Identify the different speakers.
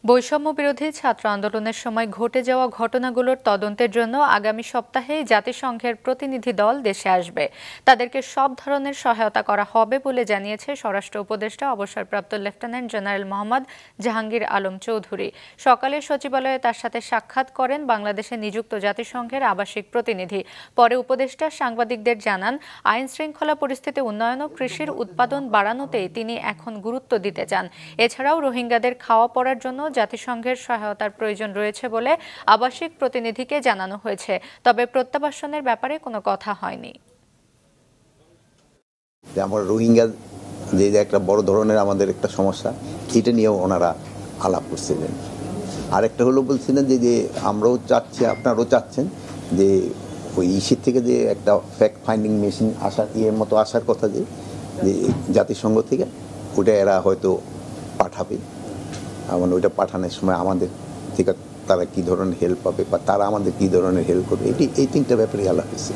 Speaker 1: বৈষম্য বিরোধী ছাত্র আন্দোলনের সময় ঘটে যাওয়া ঘটনাগুলোর তদন্তের জন্য আগামী সপ্তাহেই জাতিসংঘের প্রতিনিধি দল দেশে আসবে। তাদেরকে সব ধরনের সহায়তা করা হবে বলে জানিয়েছে স্বরাষ্ট্র উপদেষ্টা অবসরপ্রাপ্ত লেফটেন্যান্ট জেনারেল মোহাম্মদ জাহাঙ্গীর আলম চৌধুরী। সকালে সচিবালয়ে তার সাথে সাক্ষাৎ করেন বাংলাদেশে নিযুক্ত জাতিসংঘের আবাসিক প্রতিনিধি। পরে উপদেষ্টা সাংবাদিকদের জানান, আইন শৃঙ্খলা পরিস্থিতি উন্নয়ন ও কৃষির উৎপাদন বাড়ানোতেই তিনি এখন গুরুত্ব দিতে চান। এছাড়াও রোহিঙ্গাদের খাওয়া পড়ার জন্য জাতিসংঘের সহায়তার প্রয়োজন রয়েছে বলে আবাসিক প্রতিনিধিকে জানানো হয়েছে, তবে প্রত্যাবাসনের ব্যাপারে কোনো কথা হয়নি।
Speaker 2: আমরা রোহিঙ্গা যে একটা বড় ধরনের আমাদের একটা সমস্যা, এটা নিয়েও ওনারা আলাপ করছিলেন। আরেকটা হলো বলছিলেন যে আমরাও চাচ্ছি, আপনারাও চাচ্ছেন যে ওই ইসির থেকে যে একটা ফ্যাক্ট ফাইন্ডিং মেশিন আসার মতো আসার কথা, যে জাতিসংঘ থেকে ওটা এরা হয়তো পাঠাবে। মানে ওইটা পাঠানোর সময় আমাদের থেকে তারা কী ধরনের হেল্প পাবে বা তারা আমাদের কী ধরনের হেল্প করবে, এই তিনটা ব্যাপারে আলাপ হয়েছে।